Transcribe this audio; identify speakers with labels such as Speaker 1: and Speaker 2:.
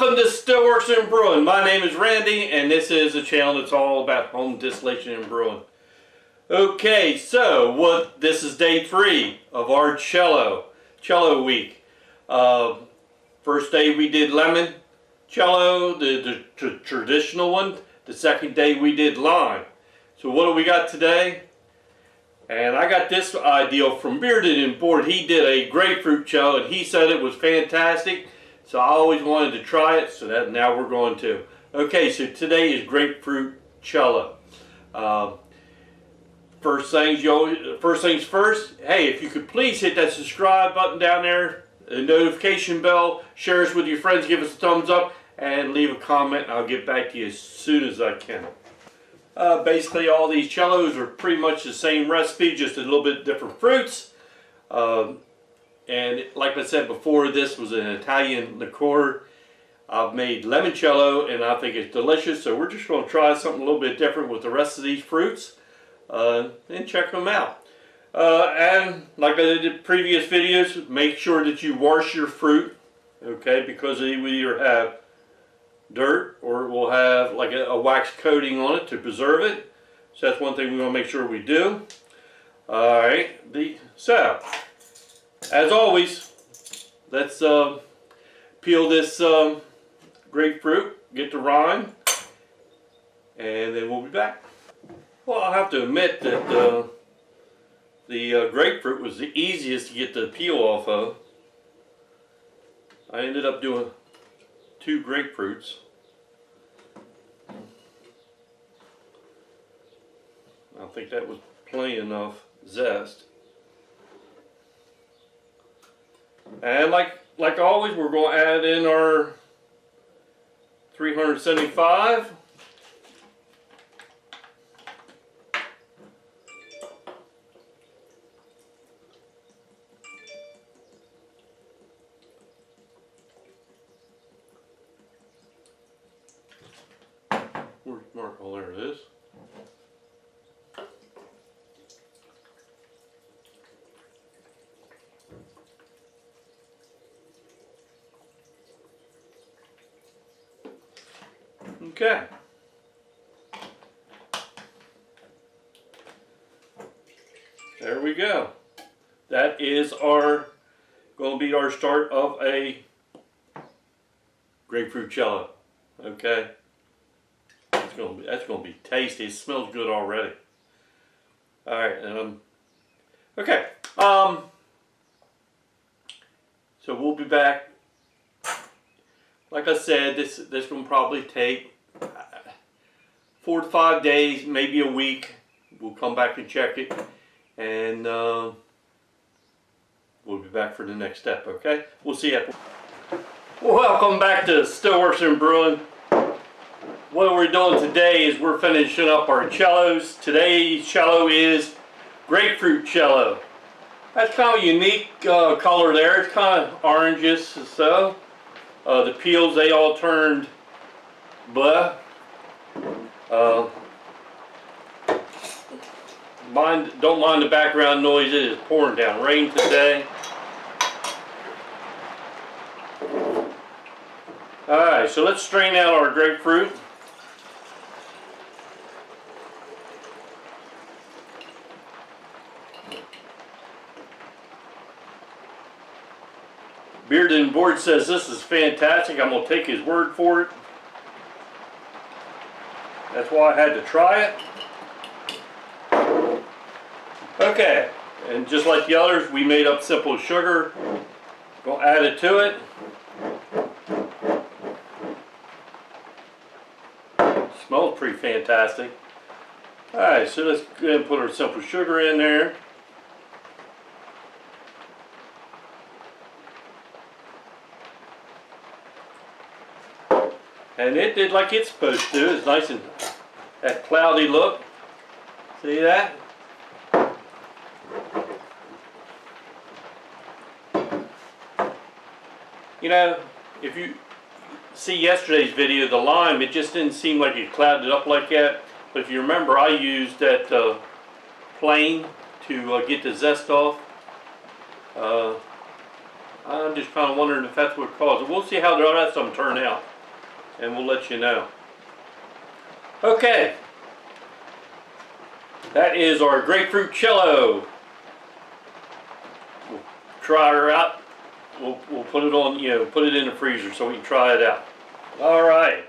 Speaker 1: Welcome to Still Works and Brewing. My name is Randy, and this is a channel that's all about home distillation and brewing. Okay, so this is day 3 of our cello week. First day we did lemon cello, the traditional one. The second day we did lime. So what do we got today? And I got this idea from Bearded and Board. He did a grapefruit cello, and he said it was fantastic. So I always wanted to try it, so that now we're going to. Okay, so today is grapefruit cello. First things first. Hey, if you could please hit that subscribe button down there, the notification bell, share us with your friends, give us a thumbs up, and leave a comment. And I'll get back to you as soon as I can. Basically, all these cellos are pretty much the same recipe, just a little bit different fruits. And like I said before, this was an Italian liqueur. I've made limoncello and I think it's delicious, so we're just going to try something a little bit different with the rest of these fruits and check them out. And like I did in previous videos, make sure that you wash your fruit, okay, because it will either have dirt or it will have like a wax coating on it to preserve it. So that's one thing we want to make sure we do. Alright, so as always, let's peel this grapefruit, get the rind, and then we'll be back. Well, I'll have to admit that the grapefruit was the easiest to get the peel off of. I ended up doing 2 grapefruits. I think that was plenty enough zest. And like always, we're going to add in our 375. Where's Mark? Oh, there it is. Okay. There we go. That is going to be our start of a grapefruit cello. Okay. That's going to be tasty. It smells good already. All right. Okay. So we'll be back. Like I said, this will probably take 4 to 5 days, maybe a week. We'll come back and check it, and we'll be back for the next step. Okay? We'll see you. Welcome back to Stillworks and Brewing. What we're doing today is we're finishing up our cellos. Today's cello is grapefruit cello. That's kind of a unique color there. It's kind of oranges, so. The peels, they all turned blah. Don't mind the background noise. It is pouring down rain today. Alright, so let's strain out our grapefruit. Bearded and Board says this is fantastic. I'm going to take his word for it. That's why I had to try it. Okay, and just like the others, we made up simple sugar. Going to add it to it. Smells pretty fantastic. Alright, so let's go ahead and put our simple sugar in there. And it did like it's supposed to. It's nice and that cloudy look. See that? You know, if you see yesterday's video, the lime, it just didn't seem like it clouded up like that. But if you remember, I used that plane to get the zest off. I'm just kind of wondering if that's what caused it. We'll see how the rest of them turn out. and we'll let you know. Okay, that is our Grapefruit-Cello. We'll try her out. We'll put it on, put it in the freezer so we can try it out. All right.